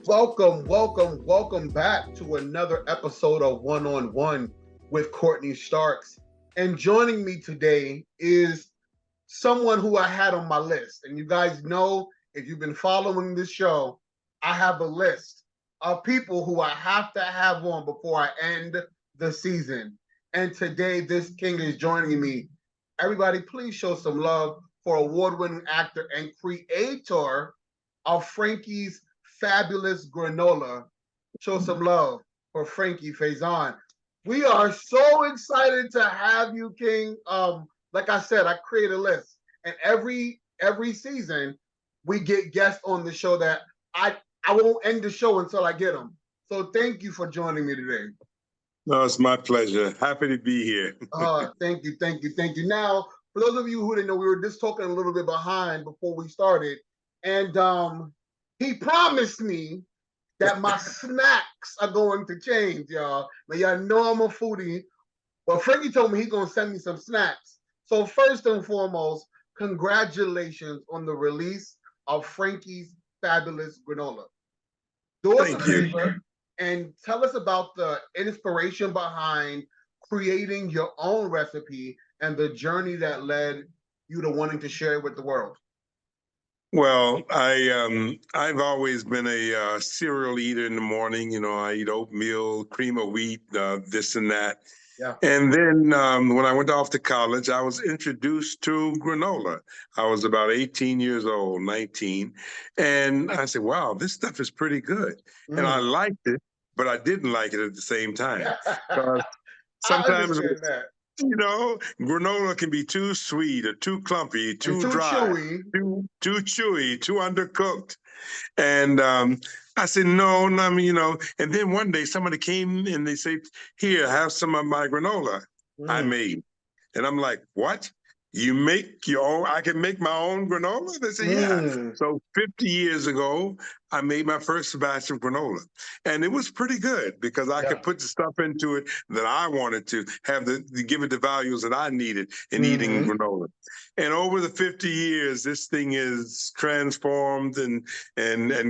Welcome back to another episode of One on One with Courtney Starks. And joining me today is someone who I had on my list. And you guys know, if you've been following this show, I have a list of people who I have to have on before I end the season. And today, this king is joining me. Everybody, please show some love for award-winning actor and creator of Frankie's Fabulous Granola. Show some love for Frankie Faison. We are so excited to have you, King. Like I said, I create a list, and every season we get guests on the show that I won't end the show until I get them. So thank you for joining me today. No, it's my pleasure. Happy to be here. Thank you. Now, for those of you who didn't know, we were just talking a little bit behind before we started, and he promised me that my snacks are going to change, y'all. Now, y'all know I'm a foodie, but Frankie told me he's going to send me some snacks. So first and foremost, congratulations on the release of Frankie's Fabulous Granola. Do us a favor and tell us about the inspiration behind creating your own recipe and the journey that led you to wanting to share it with the world. Well, I've always been a cereal eater in the morning. You know, I eat oatmeal, cream of wheat, this and that. Yeah. And then when I went off to college, I was introduced to granola. I was about 18 years old, 19. And I said, wow, this stuff is pretty good. And I liked it, but I didn't like it at the same time. Sometimes, granola can be too sweet or too clumpy, too dry, chewy. too chewy, too undercooked. And I said, no, I mean, and then one day somebody came and they said, here, have some of my granola I made. And I'm like, what? You make your own? I can make my own granola? They said, yeah. So 50 years ago, I made my first batch of granola. And it was pretty good because I could put the stuff into it that I wanted to have to give it the values that I needed in eating granola. And over the 50 years, this thing is transformed and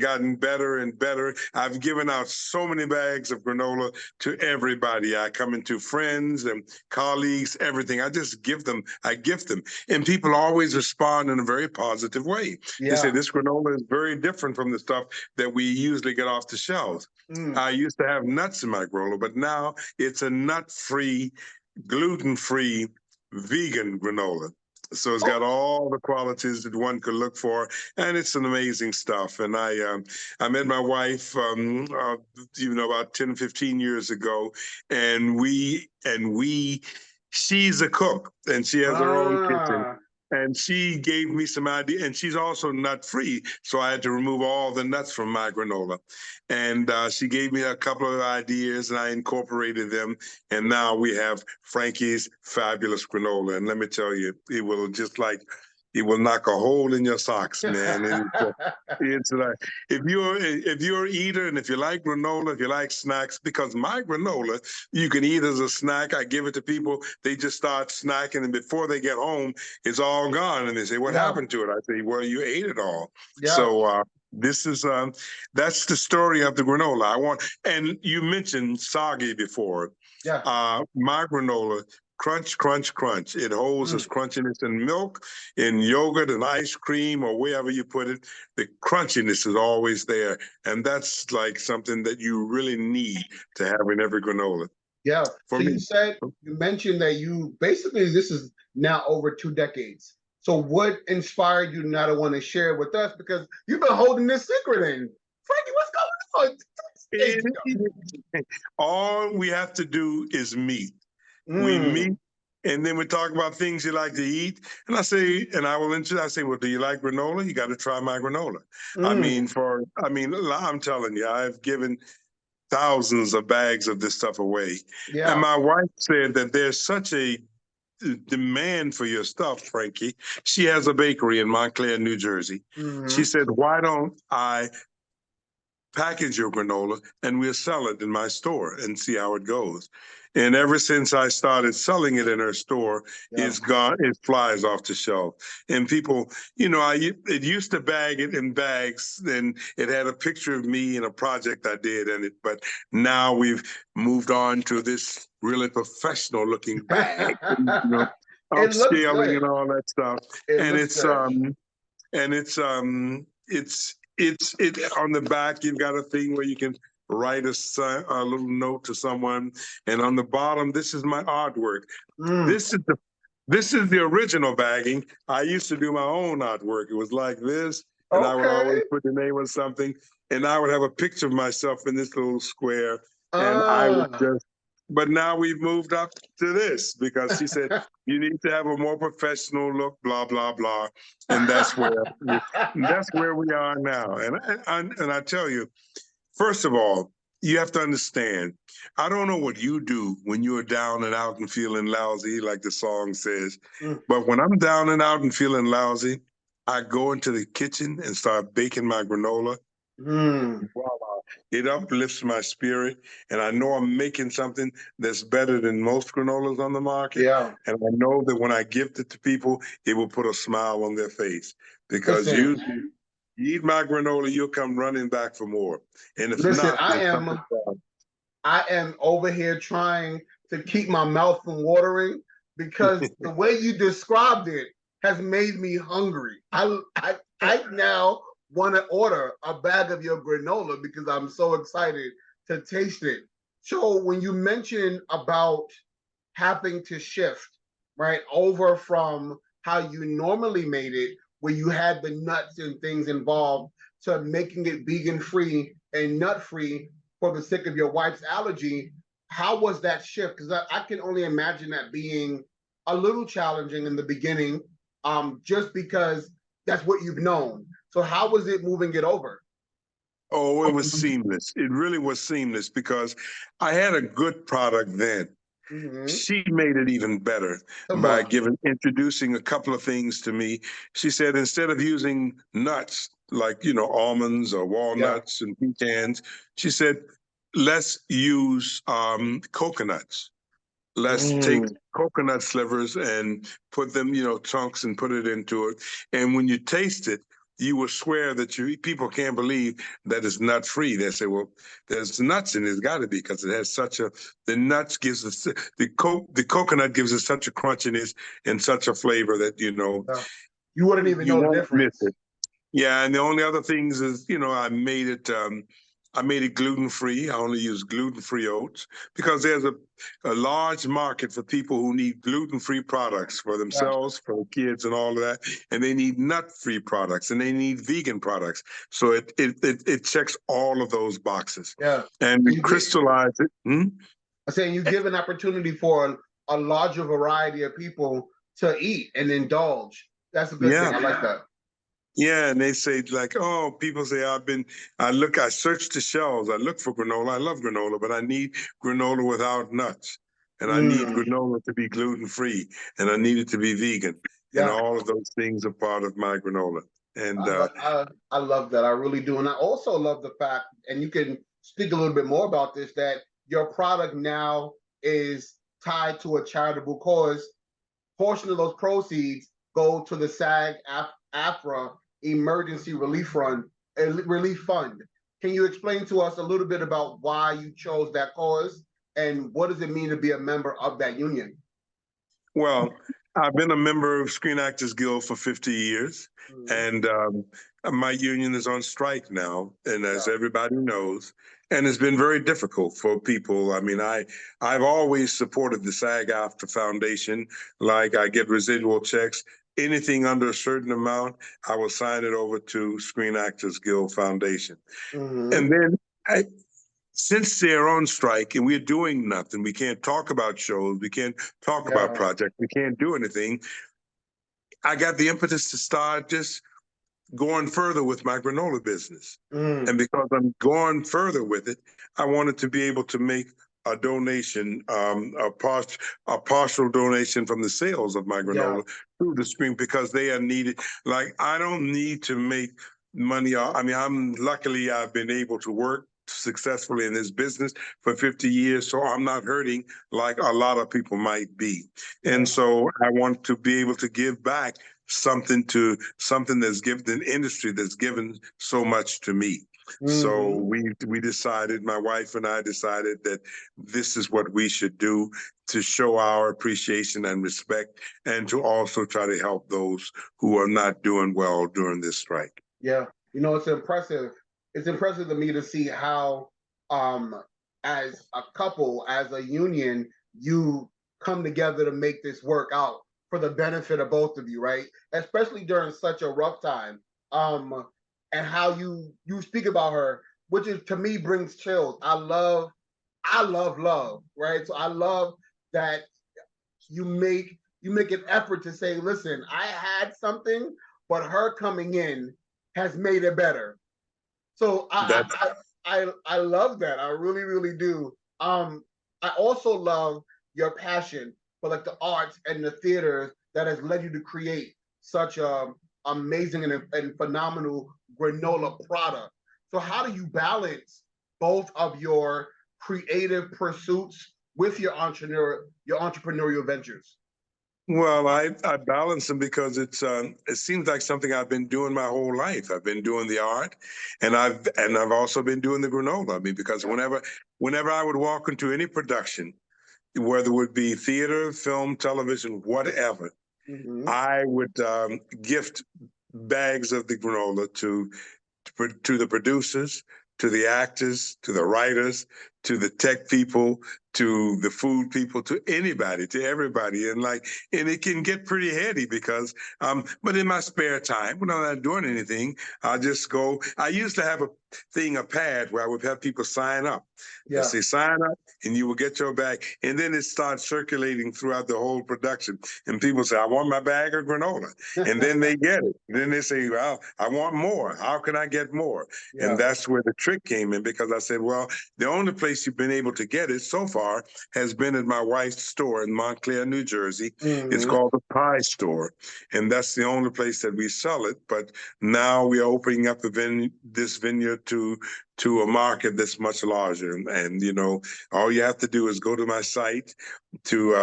gotten better and better. I've given out so many bags of granola to everybody. I come into friends and colleagues, everything. I just give them, I gift them. And people always respond in a very positive way. They say, this granola is very different from the stuff that we usually get off the shelves. I used to have nuts in my granola, but now it's a nut-free, gluten-free, vegan granola. So it's got all the qualities that one could look for, and it's an amazing stuff. And I met my wife, about 10, 15 years ago, and she's a cook, and she has her own kitchen. And she gave me some idea, and she's also nut-free, so I had to remove all the nuts from my granola. And she gave me a couple of ideas, and I incorporated them, and now we have Frankie's Fabulous Granola. And let me tell you, it will it will knock a hole in your socks, man. And it's like if you're an eater and if you like granola, if you like snacks, because my granola you can eat as a snack. I give it to people, they just start snacking, and before they get home, it's all gone. And they say, "What happened to it?" I say, "Well, you ate it all." So this is that's the story of the granola. And you mentioned soggy before. My granola. Crunch, crunch, crunch. It holds its crunchiness in milk, in yogurt and ice cream, or wherever you put it. The crunchiness is always there. And that's like something that you really need to have in every granola. Yeah. You mentioned that this is now over 2 decades. So what inspired you now to want to share it with us? Because you've been holding this secret in. Frankie, what's going on? All we have to do is meet. We meet, and then we talk about things you like to eat. And I say, well, do you like granola? You got to try my granola. I'm telling you, I've given thousands of bags of this stuff away. And my wife said that there's such a demand for your stuff, Frankie. She has a bakery in Montclair, New Jersey. She said, why don't I package your granola, and we'll sell it in my store and see how it goes. And ever since I started selling it in her store, Yeah. it's gone, it flies off the shelf. And people, it used to bag it in bags, and it had a picture of me and a project I did in it. But now we've moved on to this really professional looking bag, It looks upscaling good. and all that stuff. It And looks it's good. and it's on the back. You've got a thing where you can write a little note to someone, and on the bottom, this is my artwork. This is the original bagging. I used to do my own artwork. It was like this, and I would always Okay. put the name of something, and I would have a picture of myself in this little square, and I would Ah. just. But now we've moved up to this because she said you need to have a more professional look, blah blah blah, and that's where we are now. And I tell you, first of all, you have to understand. I don't know what you do when you're down and out and feeling lousy, like the song says. Mm. But when I'm down and out and feeling lousy, I go into the kitchen and start baking my granola. Voila. It uplifts my spirit, and I know I'm making something that's better than most granolas on the market. Yeah. And I know that when I gift it to people, it will put a smile on their face because Listen, you eat my granola, you'll come running back for more. And if listen, not, I there's something am wrong. over here trying to keep my mouth from watering because the way you described it has made me hungry. I now want to order a bag of your granola because I'm so excited to taste it. So when you mentioned about having to shift, right, over from how you normally made it, where you had the nuts and things involved, to making it vegan free and nut free for the sake of your wife's allergy, how was that shift? Because I can only imagine that being a little challenging in the beginning, just because that's what you've known. So how was it moving it over? Oh, it was seamless. It really was seamless because I had a good product then. Mm-hmm. She made it even better Come by on. introducing a couple of things to me. She said instead of using nuts like almonds or Yeah. walnuts and pecans, she said let's use coconuts. Let's take coconut slivers and put them, chunks, and put it into it. And when you taste it, you will swear that people can't believe that it's nut free. They say, well, there's nuts in it. It's got to be because it has the nuts gives us the coconut gives us such a crunchiness and such a flavor that Yeah. You wouldn't even you know the won't miss difference. it. Yeah, and the only other things is, I made it gluten free. I only use gluten free oats because there's a large market for people who need gluten free products for Yeah. themselves, for the kids, and all of that, and they need nut free products and they need vegan products. So it checks all of those boxes, Yeah. and we You get, crystallize it. I'm saying you give an opportunity for a larger variety of people to eat and indulge. That's a good Yeah. thing. I like that. Yeah, and they say like, oh, people say I search the shelves, I look for granola. I love granola, but I need granola without nuts, and I need Mm, granola to be gluten free, and I need it to be vegan, and yeah, all of those things are part of my granola. And I love that. I really do, and I also love the fact, and you can speak a little bit more about this, that your product now is tied to a charitable cause. Portion of those proceeds go to the SAG-AFTRA Emergency Relief Fund. Can you explain to us a little bit about why you chose that cause and what does it mean to be a member of that union? well, I've been a member of Screen Actors Guild for 50 years, Mhm. and my union is on strike now, and as Yeah. everybody knows, and it's been very difficult for people. I mean, I've always supported the SAG-AFTRA Foundation. Like I get residual checks. Anything under a certain amount, I will sign it over to Screen Actors Guild Foundation. Mm-hmm. And then since they're on strike and we're doing nothing, we can't talk about shows, we can't talk about Yeah. projects, we can't do anything. I got the impetus to start just going further with my granola business. Mm. And because I'm going further with it, I wanted to be able to make a donation, a partial donation from the sales of my Yeah. granola to the screen because they are needed. Like I don't need to make money. I mean, luckily I've been able to work successfully in this business for 50 years, so I'm not hurting like a lot of people might be. And so I want to be able to give back something that's given an industry that's given so much to me. So we decided, my wife and I decided that this is what we should do to show our appreciation and respect, and to also try to help those who are not doing well during this strike. Yeah, you know, it's impressive. It's impressive to me to see how, as a couple, as a union, you come together to make this work out for the benefit of both of you, right? Especially during such a rough time. And how you speak about her, which is to me brings chills. I love love, right? So I love that you make an effort to say, listen, I had something, but her coming in has made it better. So That's I love that. I really, really do. I also love your passion for like the arts and the theater that has led you to create such a amazing and phenomenal granola product. So how do you balance both of your creative pursuits with your entrepreneurial ventures? Well, I balance them because it seems like something I've been doing my whole life. I've been doing the art, and I've also been doing the granola. I mean, because whenever I would walk into any production, whether it would be theater, film, television, whatever, I would gift bags of the granola to the producers, to the actors, to the writers, to the tech people, to the food people, to anybody, to everybody. And it can get pretty heady because, but in my spare time, when I'm not doing anything, I just go. I used to have a pad where I would have people sign up. Yeah. Say, sign up, and you will get your bag. And then it starts circulating throughout the whole production. And people say, I want my bag of granola. And then they get it. And then they say, well, I want more. How can I get more? Yeah. And that's where the trick came in, because I said, well, the only place you've been able to get it so far has been at my wife's store in Montclair, New Jersey. It's called the Pie Store. And that's the only place that we sell it. But now we are opening up this vineyard to a market that's much larger. And, you know, all you have to do is go to my site to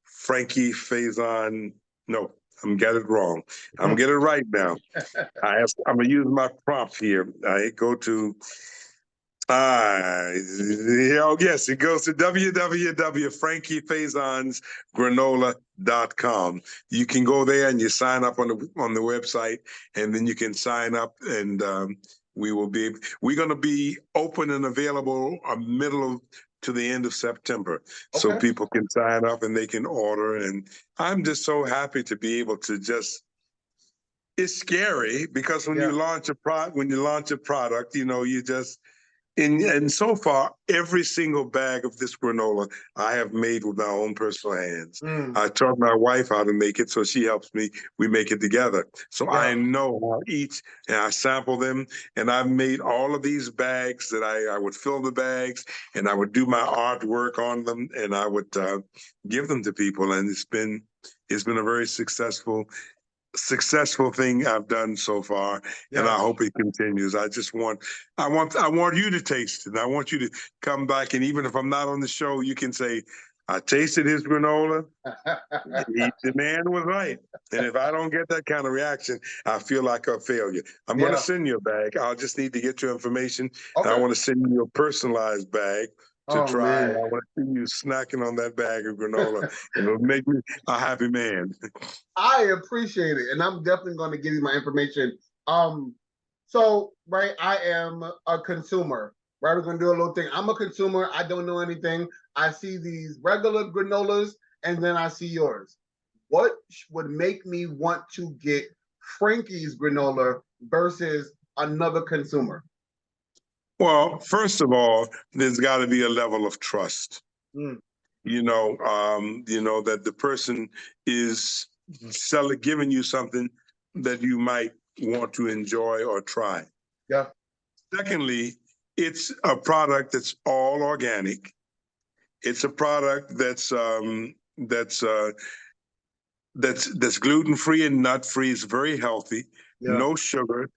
Frankie Faison. No, I'm getting it wrong. I'm getting it right now. I'm gonna use my prompt here. I go to yes, it goes to www.frankiefaisonsgranola.com. You can go there and you sign up on the website, and then you can sign up, and we're going to be open and available middle to the end of September, so people can sign up and they can order. And I'm just so happy to be able to just. It's scary because when you launch a product, you know, you just. And so far, every single bag of this granola I have made with my own personal hands. I taught my wife how to make it, so she helps me. We make it together. So I know how and I sample them. And I've made all of these bags that I would fill the bags, and I would do my artwork on them, and I would give them to people. And it's been a very successful thing I've done so far, and I hope it continues. I want you to taste it. I want you to come back, and even if I'm not on the show, you can say, I tasted his granola. The man was right. And if I don't get that kind of reaction, I feel like a failure. I'm going to send you a bag. I'll just need to get your information. And I want to send you a personalized bag to try. Man. I want to see you snacking on that bag of granola, and it'll make me a happy man. I appreciate it, and I'm definitely going to give you my information. So right, I am a consumer. Right, we're going to do a little thing. I'm a consumer. I don't know anything. I see these regular granolas, and then I see yours. What would make me want to get Frankie's granola versus another consumer? Well, first of all, there's got to be a level of trust. You know that the person is giving you something that you might want to enjoy or try. Yeah. Secondly, it's a product that's all organic. It's a product that's that's gluten-free and nut-free. It's very healthy, Yeah. no sugar.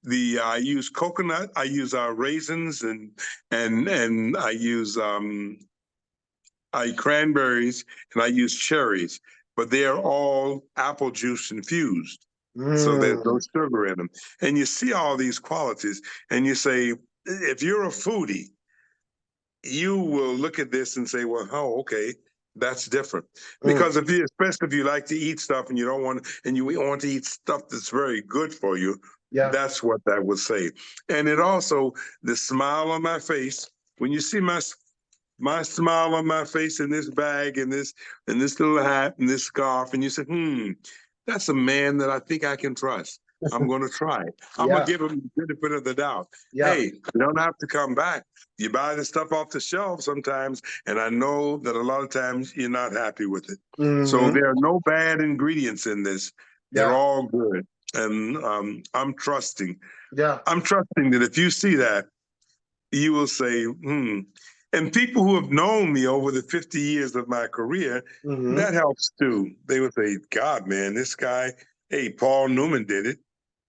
I use coconut, I use raisins, and I use cranberries, and I use cherries, but they are all apple juice infused. So there's no sugar in them. And you see all these qualities, and you say, if you're a foodie, you will look at this and say, well, oh, okay, that's different. Because especially if you like to eat stuff and you don't want, and you want to eat stuff that's very good for you, Yeah. that's what that would say. And it also, the smile on my face, when you see my smile on my face in this bag and this little hat and this scarf, and you say, that's a man that I think I can trust. I'm going to try it. I'm going to give him the benefit of the doubt. Yeah. Hey, you don't have to come back. You buy the stuff off the shelf sometimes, and I know that a lot of times you're not happy with it. So there are no bad ingredients in this. They're all good. And I'm trusting. Yeah. I'm trusting that if you see that, you will say, And people who have known me over the 50 years of my career, that helps too. They would say, God, man, this guy, hey, Paul Newman did it.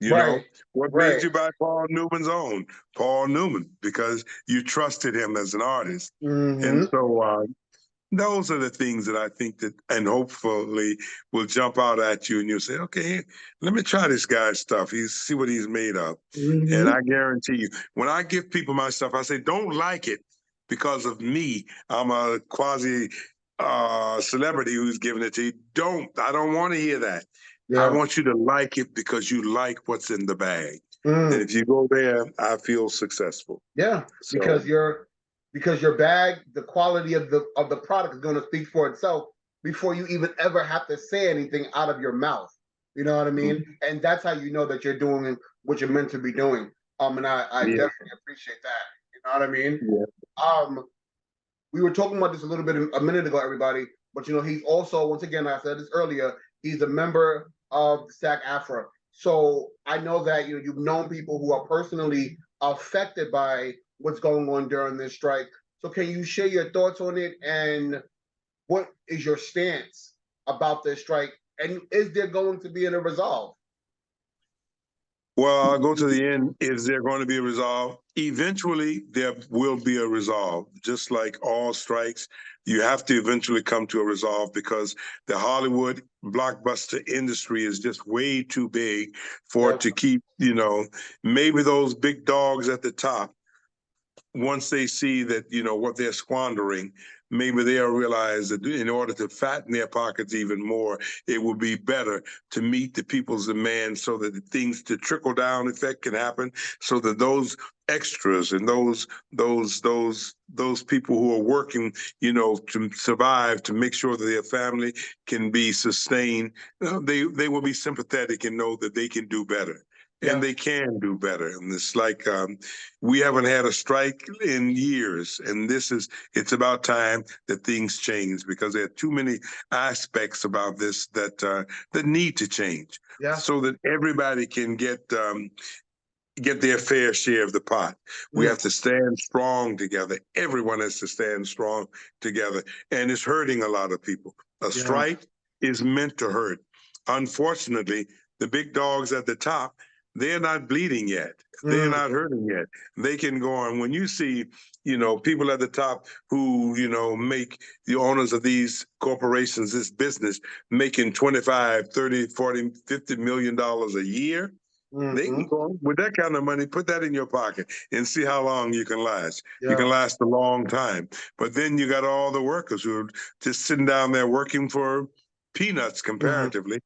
You know, what made you buy Paul Newman's own? Paul Newman, because you trusted him as an artist. And so those are the things that I think that, and hopefully will jump out at you and you'll say, okay, let me try this guy's stuff. See what he's made of. And I guarantee you, when I give people my stuff, I say, don't like it because of me. I'm a quasi celebrity who's giving it to you. I don't want to hear that. I want you to like it because you like what's in the bag. And if you go there, I feel successful. Yeah, So, because your bag, the quality of the product is going to speak for itself before you even ever have to say anything out of your mouth. You know what I mean? And that's how you know that you're doing what you're meant to be doing. And I definitely appreciate that. You know what I mean? Yeah. We were talking about this a little bit a minute ago, everybody. But he's also, once again, I said this earlier, he's a member of SAG-AFTRA. So I know that you've known people who are personally affected by what's going on during this strike. So can you share your thoughts on it, and what is your stance about this strike? And is there going to be a resolve? Well, I'll go to the end. Is there going to be a resolve? Eventually, there will be a resolve. Just like all strikes, you have to eventually come to a resolve because the Hollywood blockbuster industry is just way too big for it to keep, maybe those big dogs at the top, once they see that, what they're squandering, maybe they'll realize that in order to fatten their pockets even more, it would be better to meet the people's demand so that the trickle-down effect can happen, so that those extras and those people who are working, to survive, to make sure that their family can be sustained, they will be sympathetic and know that they can do better. And they can do better. And it's like we haven't had a strike in years. And it's about time that things change, because there are too many aspects about this that need to change so that everybody can get their fair share of the pot. We have to stand strong together. Everyone has to stand strong together. And it's hurting a lot of people. A strike is meant to hurt. Unfortunately, the big dogs at the top, they're not bleeding yet. They're not hurting yet. They can go on. When you see, people at the top who, make the owners of these corporations, this business, making 25, 30, 40, $50 million a year, they can go with that kind of money, put that in your pocket and see how long you can last. You can last a long time. But then you got all the workers who are just sitting down there working for peanuts comparatively.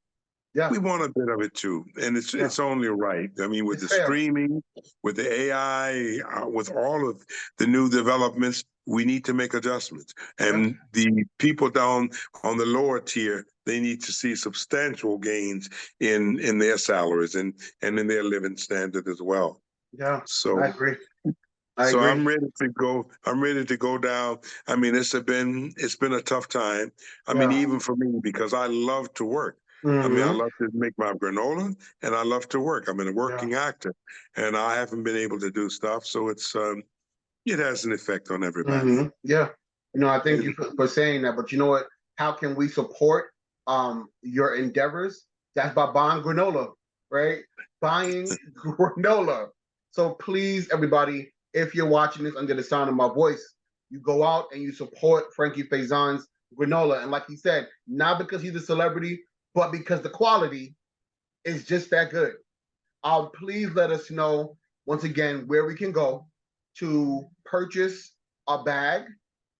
We want a bit of it too, and it's only right. I mean, with the streaming, with the AI, with all of the new developments, we need to make adjustments. And the people down on the lower tier, they need to see substantial gains in their salaries and in their living standard as well. Yeah, so I agree. I'm ready to go. I'm ready to go down. I mean, it's been a tough time. I mean, even for me, because I love to work. I mean, I love to make my granola, and I love to work. I'm a working actor, and I haven't been able to do stuff. So it has an effect on everybody. Yeah, I thank you for saying that. But you know what? How can we support your endeavors. That's by buying granola, right? Buying granola. So please, everybody, if you're watching this under the sound of my voice, you go out and you support Frankie Faison's granola. And like he said, not because he's a celebrity, but because the quality is just that good. Please let us know once again where we can go to purchase a bag,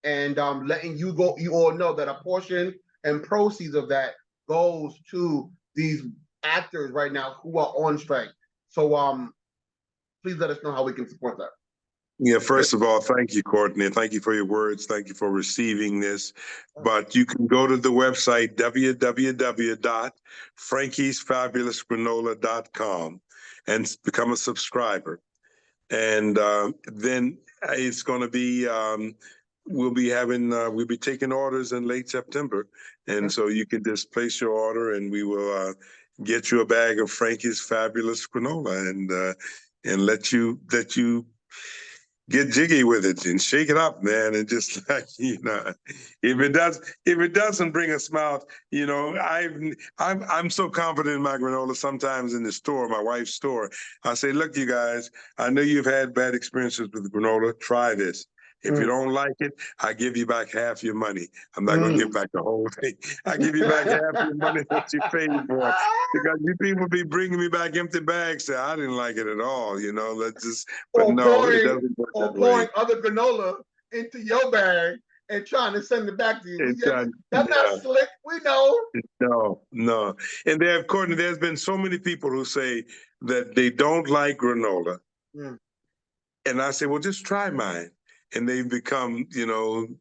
and letting you all know that a portion and proceeds of that goes to these actors right now who are on strike. So please let us know how we can support that. Yeah, first of all, thank you, Courtney. Thank you for your words. Thank you for receiving this. But you can go to the website, www.frankiesfabulousgranola.com, and become a subscriber. And then it's going to be, we'll be taking orders in late September. And so you can just place your order and we will get you a bag of Frankie's Fabulous Granola, and let you get jiggy with it and shake it up, man. And just like, if it doesn't bring a smile, I'm so confident in my granola. Sometimes in the store, my wife's store, I say, look, you guys, I know you've had bad experiences with granola. Try this. If you don't like it, I give you back half your money. I'm not going to give back the whole thing. I give you back half your money that you paid for. Because you people be bringing me back empty bags. Say, I didn't like it at all. Let's just, but or no, pouring, it doesn't work or that pouring way. other granola into your bag and trying to send it back to you. That's not slick. We know. No. And Courtney, there's been so many people who say that they don't like granola. And I say, well, just try mine. And they've become,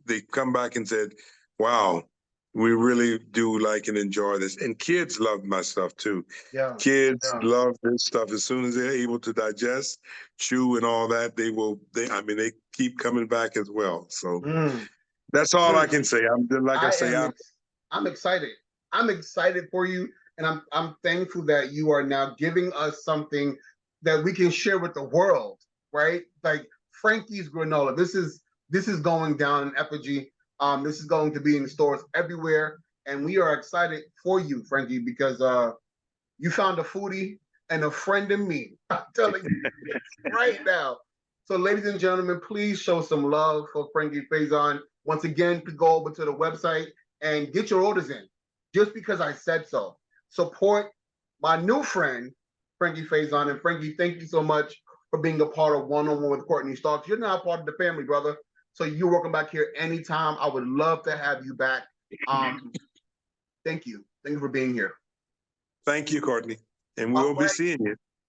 they come back and said, wow, we really do like and enjoy this. And kids love my stuff too. Yeah. Kids love this stuff. As soon as they're able to digest, chew and all that, they keep coming back as well. So that's all I can say. I'm excited. I'm excited for you. And I'm thankful that you are now giving us something that we can share with the world, right? Like Frankie's granola. This is going down in effigy. This is going to be in stores everywhere, and we are excited for you, Frankie, because you found a foodie and a friend in me. I'm telling you right now. So, ladies and gentlemen, please show some love for Frankie Faison. Once again, please go over to the website and get your orders in. Just because I said so. Support my new friend, Frankie Faison. And Frankie, thank you so much for being a part of One-on-One with Courtney Starks. You're now part of the family, brother. So you're welcome back here anytime. I would love to have you back. Thank you. Thank you for being here. Thank you, Courtney. And we'll be seeing you.